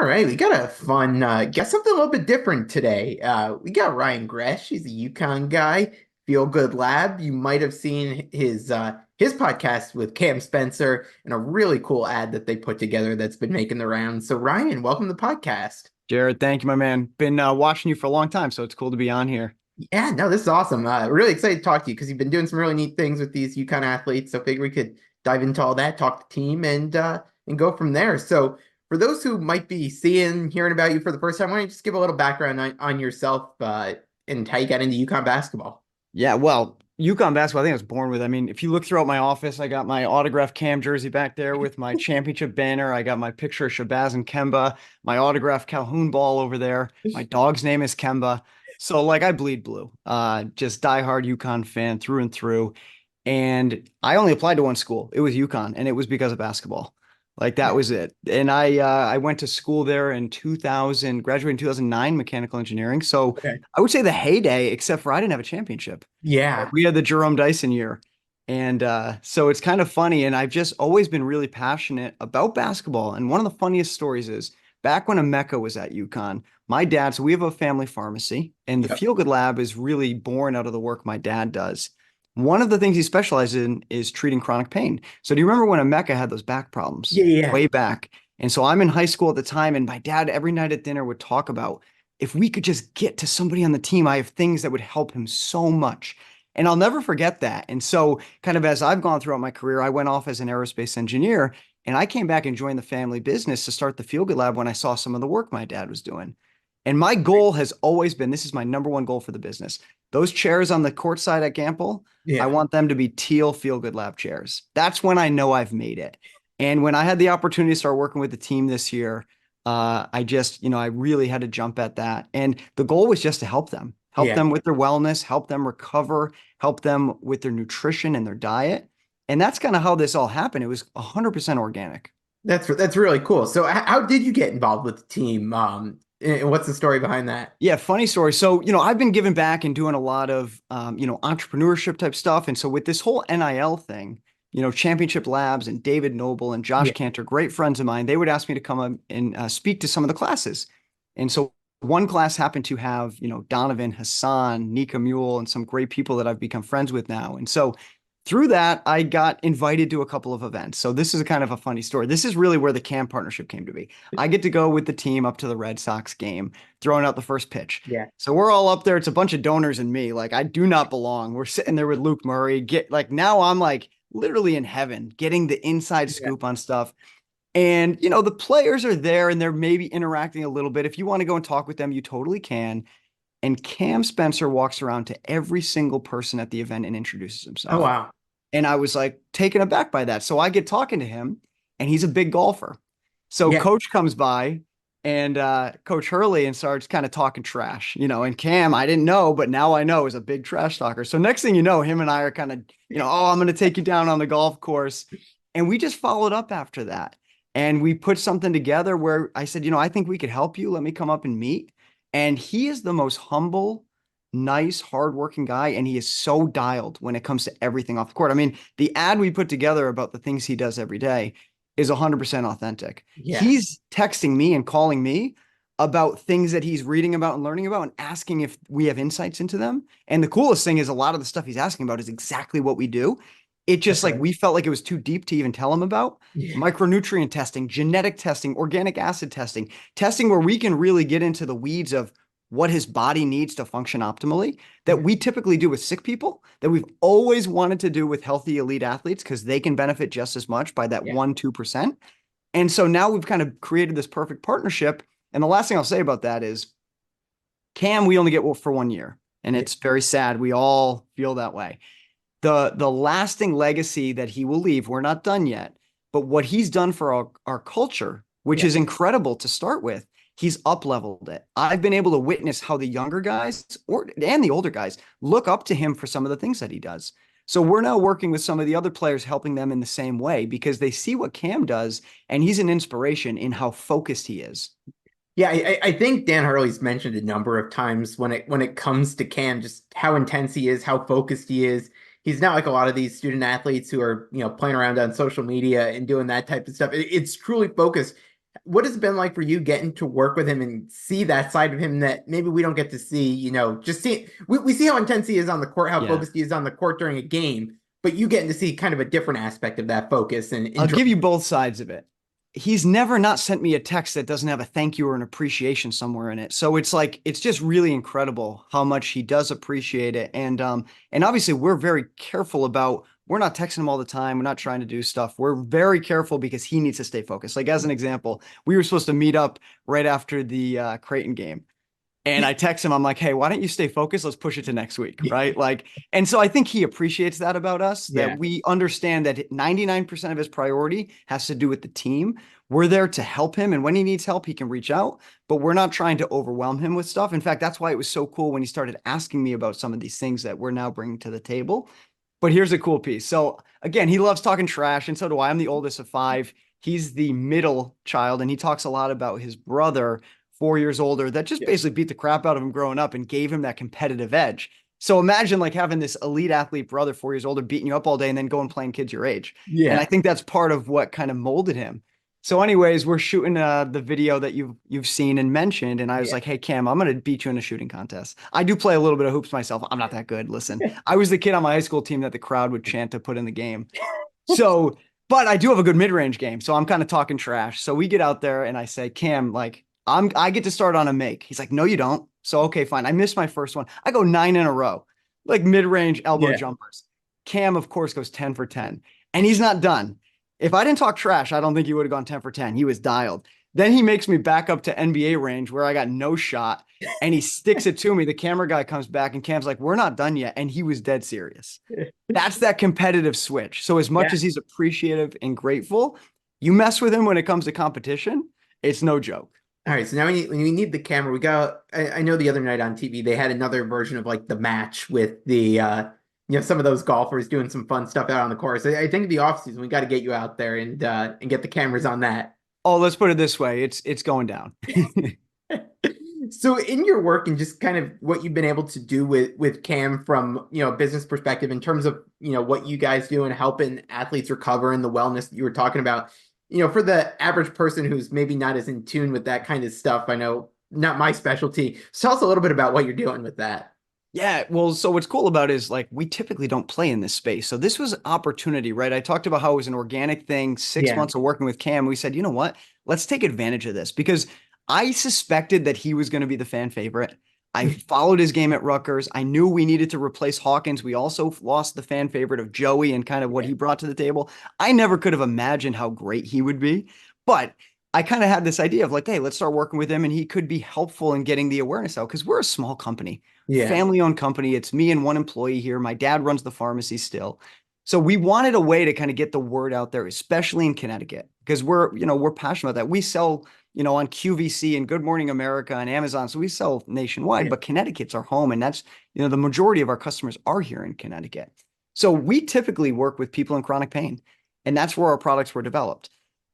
All right, we got a fun, got something a little bit different today. We got Ryan Gresh. He's a UConn guy, Feel Good Lab. You might have seen his podcast with Cam Spencer and a really cool ad that they put together that's been making the rounds. So Ryan, welcome to the podcast. Jared, thank you, my man. Been watching you for a long time, so it's cool to be on here. Yeah, no, this is awesome. Really excited to talk to you because you've been doing some really neat things with these UConn athletes. So figure we could dive into all that, talk to the team, and go from there. So for those who might be hearing about you for the first time, why don't you just give a little background on yourself and how you got into UConn basketball? Yeah, well, UConn basketball, I think I was born with. I mean, if you look throughout my office, I got my autographed Cam jersey back there with my championship banner. I got my picture of Shabazz and Kemba, my autographed Calhoun ball over there. My dog's name is Kemba. So, like, I bleed blue. Just diehard UConn fan through and through. And I only applied to one school. It was UConn, and it was because of basketball. Like that Yeah. was it. And I went to school there in 2000, graduated in 2009, mechanical engineering. So Okay. I would say the heyday, except for I didn't have a championship. Like Yeah. we had the Jerome Dyson year. And so it's kind of funny. And I've just always been really passionate about basketball. And one of the funniest stories is back when Emeka was at UConn, my dad, so we have a family pharmacy, and the Yep. Feel Good Lab is really born out of the work my dad does. One of the things he specializes in is treating chronic pain. So do you remember when Emeka had those back problems Yeah. Yeah. way back? And so I'm in high school at the time, and my dad every night at dinner would talk about if we could just get to somebody on the team, I have things that would help him so much. And I'll never forget that. And so, kind of as I've gone throughout my career, I went off as an aerospace engineer, and I came back and joined the family business to start the Feel Good Lab when I saw some of the work my dad was doing. And my goal has always been, this is my number one goal for the business. Those chairs on the court side at Gamble, I Yeah. want them to be teal Feel Good Lab chairs. That's when I know I've made it. And when I had the opportunity to start working with the team this year, I just, I really had to jump at that. And the goal was just to help Yeah. them with their wellness, help them recover, help them with their nutrition and their diet. And that's kind of how this all happened. It was 100% organic. That's really cool. So how did you get involved with the team? And what's the story behind that? Yeah, funny story. So, I've been giving back and doing a lot of, entrepreneurship type stuff. And so with this whole NIL thing, Championship Labs and David Noble and Josh Yeah. Cantor, great friends of mine, they would ask me to come up and speak to some of the classes. And so one class happened to have, Donovan, Hassan, Nika Mule, and some great people that I've become friends with now. And so through that, I got invited to a couple of events. So this is a kind of a funny story. This is really where the Cam partnership came to be. I get to go with the team up to the Red Sox game, throwing out the first pitch. Yeah. So we're all up there. It's a bunch of donors and me. Like I do not belong. We're sitting there with Luke Murray. Get like now I'm like literally in heaven, getting the inside Yeah. scoop on stuff. And the players are there and they're maybe interacting a little bit. If you want to go and talk with them, you totally can. And Cam Spencer walks around to every single person at the event and introduces Oh himself. wow. And I was like taken aback by that. So I get talking to him, and he's a big golfer. So Yeah. coach comes by and Coach Hurley and starts kind of talking trash, and Cam, I didn't know, but now I know is a big trash talker. So next thing you know, him and I are kind of, oh, I'm going to take you down on the golf course. And we just followed up after that. And we put something together where I said, I think we could help you. Let me come up and meet. And he is the most humble, nice, hardworking guy, and he is so dialed when it comes to everything off the court. I mean, the ad we put together about the things he does every day is 100% authentic. Yeah. He's texting me and calling me about things that he's reading about and learning about and asking if we have insights into them. And the coolest thing is a lot of the stuff he's asking about is exactly what we do. It just like Okay. we felt like it was too deep to even tell him about Yeah. micronutrient testing, genetic testing, organic acid testing, testing where we can really get into the weeds of what his body needs to function optimally that Yeah. we typically do with sick people, that we've always wanted to do with healthy elite athletes because they can benefit just as much by that Yeah. 1-2%. And so now we've kind of created this perfect partnership. And the last thing I'll say about that is Cam, we only get for 1 year. And Yeah. it's very sad. We all feel that way. The lasting legacy that he will leave, we're not done yet, but what he's done for our culture, which Yeah. is incredible to start with, he's up leveled it. I've been able to witness how the younger guys and the older guys look up to him for some of the things that he does. So we're now working with some of the other players, helping them in the same way because they see what Cam does, and he's an inspiration in how focused he is. Yeah, I think Dan Hurley's mentioned a number of times when it comes to Cam, just how intense he is, how focused he is. He's not like a lot of these student athletes who are, playing around on social media and doing that type of stuff. It's truly focused. what has it been like for you getting to work with him and see that side of him that maybe we don't get to see, just see we see how intense he is on the court, how Yeah. focused he is on the court during a game, but you getting to see kind of a different aspect of that focus and I'll enjoy. give you both sides of it. He's never not sent me a text that doesn't have a thank you or an appreciation somewhere in it. So it's like it's just really incredible how much he does appreciate it. And obviously we're very careful about we're not texting him all the time. We're not trying to do stuff. We're very careful because he needs to stay focused. Like as an example, we were supposed to meet up right after the Creighton game. And I text him, I'm like, hey, why don't you stay focused? Let's push it to next week. Right. Like, and so I think he appreciates that about us, that Yeah. we understand that 99% of his priority has to do with the team. We're there to help him. And when he needs help, he can reach out, but we're not trying to overwhelm him with stuff. In fact, that's why it was so cool when he started asking me about some of these things that we're now bringing to the table. But here's a cool piece. So again, he loves talking trash, and so do I. I'm the oldest of five. He's the middle child, and he talks a lot about his brother 4 years older that just Yeah. basically beat the crap out of him growing up and gave him that competitive edge. So imagine like having this elite athlete brother 4 years older beating you up all day and then going playing kids your age. And I Yeah. think that's part of what kind of molded him. So, anyways, we're shooting the video that you've seen and mentioned, and I was Yeah. like, "Hey, Cam, I'm gonna beat you in a shooting contest." I do play a little bit of hoops myself. I'm not that good. Listen, I was the kid on my high school team that the crowd would chant to put in the game. So, but I do have a good mid-range game, so I'm kind of talking trash. So we get out there and I say, Cam, like I get to start on a make. He's like, no, you don't. So okay, fine. I missed my first one. I go 9 in a row, like mid-range elbow Yeah. jumpers. Cam, of course, goes 10 for 10. And he's not done. If I didn't talk trash, I don't think he would have gone 10 for 10. He was dialed. Then he makes me back up to NBA range where I got no shot and he sticks it to me. The camera guy comes back and Cam's like, we're not done yet. And he was dead serious. That's that competitive switch. So as much Yeah. as he's appreciative and grateful, you mess with him when it comes to competition, it's no joke. All right, so now we need the camera. I know the other night on TV they had another version of like the match with the some of those golfers doing some fun stuff out on the course. I think the off season we got to get you out there and get the cameras on that. Oh, let's put it this way. It's going down. So in your work and just kind of what you've been able to do with Cam from, a business perspective in terms of, what you guys do and helping athletes recover and the wellness that you were talking about, for the average person who's maybe not as in tune with that kind of stuff, I know not my specialty. So tell us a little bit about what you're doing with that. Yeah, well, so what's cool about it is like we typically don't play in this space. So this was an opportunity, right? I talked about how it was an organic thing, six Yeah. months of working with Cam. We said, you know what? Let's take advantage of this because I suspected that he was going to be the fan favorite. I followed his game at Rutgers. I knew we needed to replace Hawkins. We also lost the fan favorite of Joey and kind of what he brought to the table. I never could have imagined how great he would be, but I kind of had this idea of like, hey, let's start working with him and he could be helpful in getting the awareness out because we're a small company, Yeah. family owned company. It's me and one employee here. My dad runs the pharmacy still. So we wanted a way to kind of get the word out there, especially in Connecticut, because we're passionate about that. We sell, on QVC and Good Morning America and Amazon. So we sell nationwide, Yeah. but Connecticut's our home. And that's, the majority of our customers are here in Connecticut. So we typically work with people in chronic pain, and that's where our products were developed.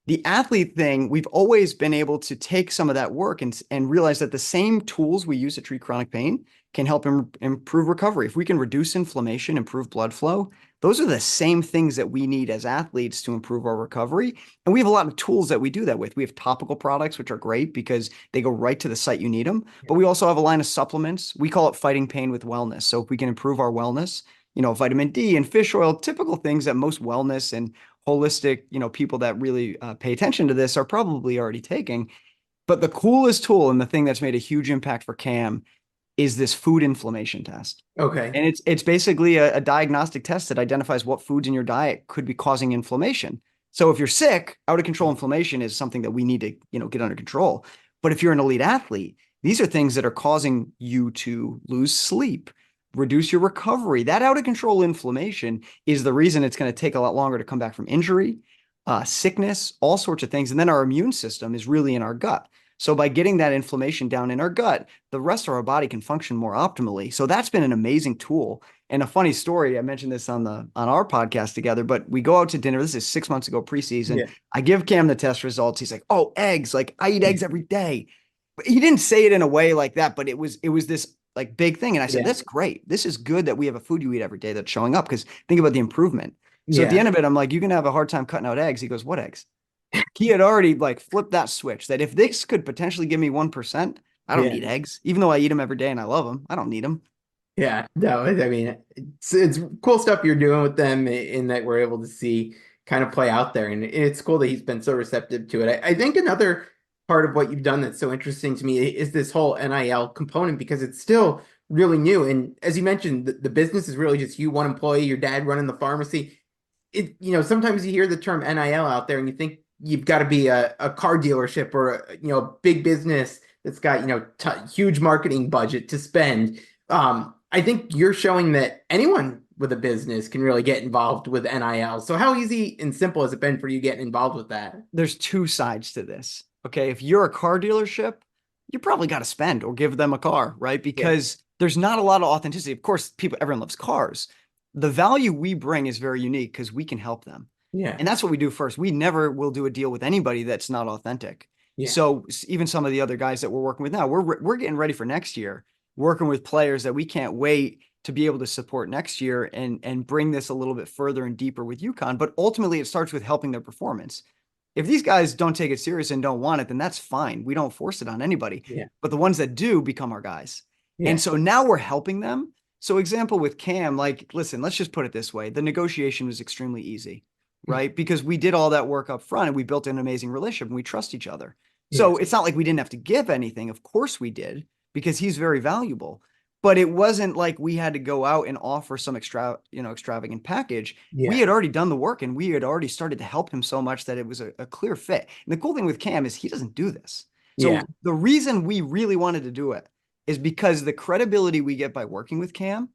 The athlete thing, we've always been able to take some of that work and realize that the same tools we use to treat chronic pain can help improve recovery. If we can reduce inflammation, improve blood flow, those are the same things that we need as athletes to improve our recovery. And we have a lot of tools that we do that with. We have topical products, which are great because they go right to the site you need them. But we also have a line of supplements. We call it fighting pain with wellness. So if we can improve our wellness, vitamin D and fish oil, typical things that most wellness and holistic, people that really pay attention to this are probably already taking. But the coolest tool and the thing that's made a huge impact for Cam is this food inflammation test. Okay. And it's basically a diagnostic test that identifies what foods in your diet could be causing inflammation. So if you're sick, out of control inflammation is something that we need to, get under control. But if you're an elite athlete, these are things that are causing you to lose sleep, reduce your recovery. That out of control inflammation is the reason it's going to take a lot longer to come back from injury, sickness, all sorts of things. And then our immune system is really in our gut. So by getting that inflammation down in our gut, the rest of our body can function more optimally. So that's been an amazing tool. And a funny story, I mentioned this on our podcast together, but we go out to dinner. This is 6 months ago, preseason. Yeah. I give Cam the test results. He's like, "Oh, eggs. Like I eat eggs every day." But he didn't say it in a way like that, but it was this like big thing. And I said, Yeah. "That's great. This is good that we have a food you eat every day that's showing up because think about the improvement." So at the Yeah. end of it, I'm like, "You're going to have a hard time cutting out eggs." He goes, "What eggs?" He had already like flipped that switch that if this could potentially give me 1%, I don't Yeah. need eggs, even though I eat them every day and I love them. I don't need them. Yeah, no, I mean, it's cool stuff you're doing with them in that we're able to see kind of play out there. And it's cool that he's been so receptive to it. I think another part of what you've done that's so interesting to me is this whole NIL component because it's still really new. And as you mentioned, the business is really just you, one employee, your dad running the pharmacy. Sometimes you hear the term NIL out there and you think you've got to be a car dealership or a big business that's got, huge marketing budget to spend. I think you're showing that anyone with a business can really get involved with NIL. So how easy and simple has it been for you getting involved with that? There's two sides to this. Okay. If you're a car dealership, you probably got to spend or give them a car, right? Yeah. Because there's not a lot of authenticity. Of course, everyone loves cars. The value we bring is very unique because we can help them. Yeah. And that's what we do first. We never will do a deal with anybody that's not authentic. Yeah. So even some of the other guys that we're working with now, we're getting ready for next year, working with players that we can't wait to be able to support next year and bring this a little bit further and deeper with UConn. But ultimately, it starts with helping their performance. If these guys don't take it serious and don't want it, then that's fine. We don't force it on anybody. Yeah. But the ones that do become our guys. And Yeah. so now we're helping them. So example with Cam, like, listen, let's just put it this way. The negotiation was extremely easy, right? Because we did all that work up front and we built an amazing relationship and we trust each other. Yeah. So it's not like we didn't have to give anything. Of course we did because he's very valuable. But it wasn't like we had to go out and offer some extravagant package. We Yeah. had already done the work and we had already started to help him so much that it was a clear fit. And the cool thing with Cam is he doesn't do this. Yeah. So the reason we really wanted to do it is because the credibility we get by working with Cam,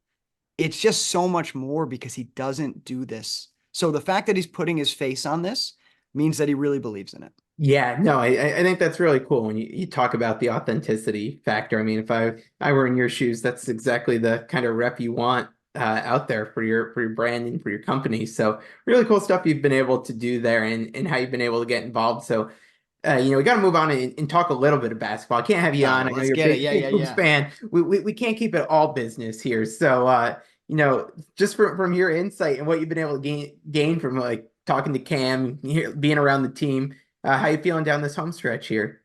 it's just so much more because he doesn't do this. So the fact that he's putting his face on this means that he really believes in it. Yeah, no, I think that's really cool when you talk about the authenticity factor. I mean, if I were in your shoes, that's exactly the kind of rep you want out there for your brand and for your company. So really cool stuff you've been able to do there and how you've been able to get involved. So we got to move on and talk a little bit of basketball. I can't have you on. No, I know let's you're a get it. big, Yeah, big yeah, hoops yeah. fan. We can't keep it all business here. So just from your insight and what you've been able to gain from like talking to Cam, being around the team. How you feeling down this home stretch here?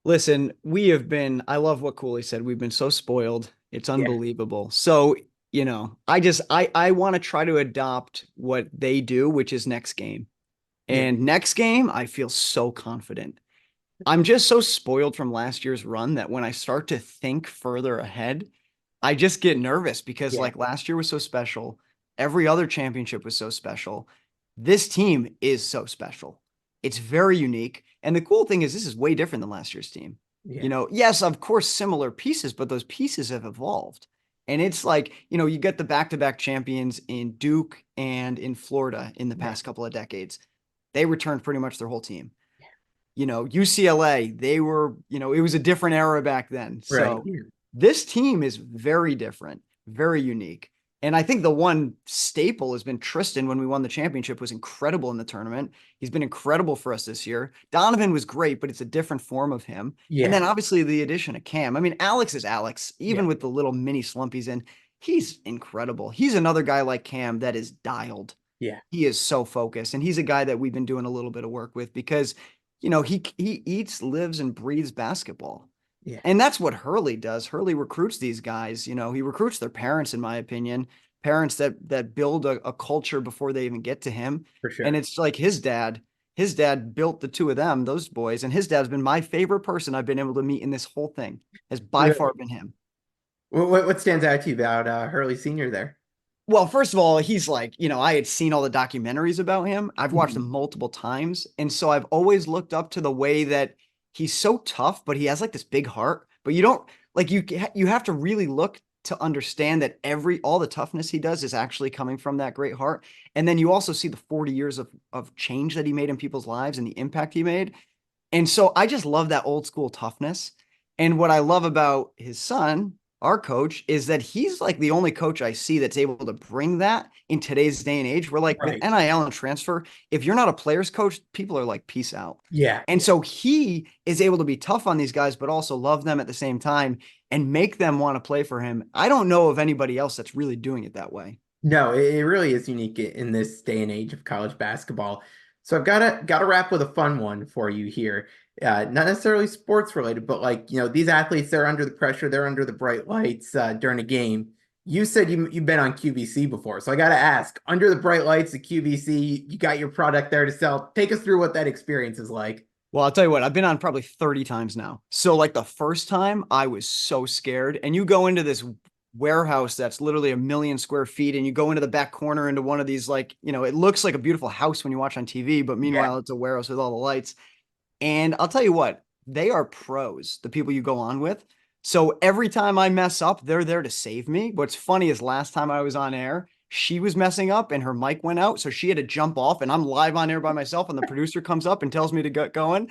Listen, I love what Cooley said. We've been so spoiled. It's Yeah, unbelievable. So, I want to try to adopt what they do, which is next game. yeah, And next game, I feel so confident. I'm just so spoiled from last year's run that when I start to think further ahead, I just get nervous because yeah, like last year was so special. Every other championship was so special. This team is so special. It's very unique. And the cool thing is this is way different than last year's team. yeah, Yes, of course, similar pieces, but those pieces have evolved. And it's like, you get the back-to-back champions in Duke and in Florida in the yeah. past couple of decades. They returned pretty much their whole team. UCLA, they were, it was a different era back then. Right. So Yeah, this team is very different, very unique. And I think the one staple has been Tristan when we won the championship was incredible in the tournament. He's been incredible for us this year. Donovan was great, but it's a different form of him. And yeah, then obviously the addition of Cam. I mean, Alex is Alex, yeah, even with the little mini slump he's in. He's incredible. He's another guy like Cam that is dialed. yeah, He is so focused. And he's a guy that we've been doing a little bit of work with because he eats, lives, and breathes basketball. yeah, And that's what Hurley does. Hurley recruits these guys. He recruits their parents, in my opinion, parents that build a culture before they even get to him. for And sure. it's like his dad. His dad built the two of them, those boys, and his dad's been my favorite person I've been able to meet in this whole thing. Has by Really? far been him. What stands out to you about Hurley Senior there? Well, first of all, he's like, I had seen all the documentaries about him. I've watched Mhm. them multiple times. And so I've always looked up to the way that he's so tough, but he has like this big heart. But you don't like you have to really look to understand that all the toughness he does is actually coming from that great heart. And then you also see the 40 years of change that he made in people's lives and the impact he made. And so I just love that old school toughness. And what I love about his son, our coach, is that he's like the only coach I see that's able to bring that in today's day and age. Where like with Right. NIL and transfer, if you're not a player's coach, people are like, peace out. Yeah, And so he is able to be tough on these guys, but also love them at the same time and make them want to play for him. I don't know of anybody else that's really doing it that way. no, it really is unique in this day and age of college basketball. So I've got to wrap with a fun one for you here. Not necessarily sports related, but like, these athletes, they're under the pressure, they're under the bright lights during a game. You said you've been on QVC before, so I got to ask, under the bright lights of QVC, you got your product there to sell. Take us through what that experience is like. Well, I'll tell you what, I've been on probably 30 times now. So like the first time I was so scared, and you go into this warehouse that's literally 1 million square feet, and you go into the back corner into one of these, like, it looks like a beautiful house when you watch on TV, but Yeah, meanwhile it's a warehouse with all the lights. And I'll tell you what, they are pros, the people you go on with. So every time I mess up, they're there to save me. What's funny is last time I was on air, she was messing up and her mic went out. So she had to jump off, and I'm live on air by myself. And the producer comes up and tells me to get going.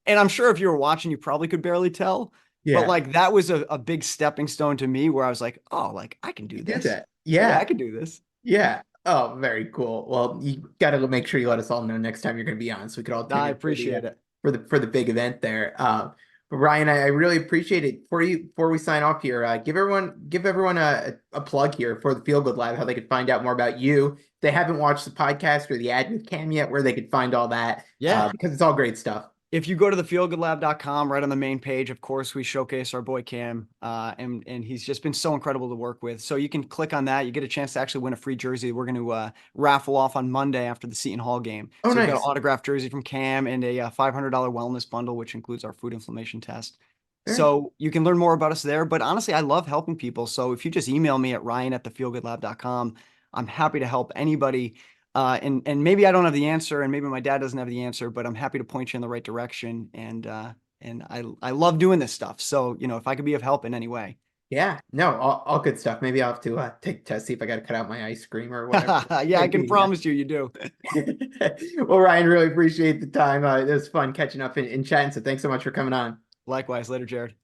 And I'm sure if you were watching, you probably could barely tell. But yeah, like that was a big stepping stone to me where I was like, oh, like I can you do did this. that. Yeah, I Yeah, can do this. yeah. Oh, very cool. Well, you got to make sure you let us all know next time you're going to be on, so we could all tune I in for appreciate it. the big event there. But Ryan, I really appreciate it. Before we sign off here, give everyone a plug here for the Feel Good Lab, how they could find out more about you. If they haven't watched the podcast or the ad with Cam yet, where they could find all that, Yeah. because it's all great stuff. If you go to the feelgoodlab.com, right on the main page, of course, we showcase our boy Cam, and he's just been so incredible to work with. So you can click on that. You get a chance to actually win a free jersey. We're going to raffle off on Monday after the Seton Hall game. Oh, So you've got an nice. autographed jersey from Cam and a $500 wellness bundle, which includes our food inflammation test. Very So you can learn more about us there. But honestly, I love helping people. So if you just email me at ryan@thefeelgoodlab.com, I'm happy to help anybody, and maybe I don't have the answer, and maybe my dad doesn't have the answer, but I'm happy to point you in the right direction. And I love doing this stuff. So if I could be of help in any way. Yeah, no, all good stuff. Maybe I'll have to take a test, see if I got to cut out my ice cream or whatever it Yeah, I might can be. Yeah. promise you do. Well, Ryan, really appreciate the time. It was fun catching up and chatting. So thanks so much for coming on. Likewise, later, Jared.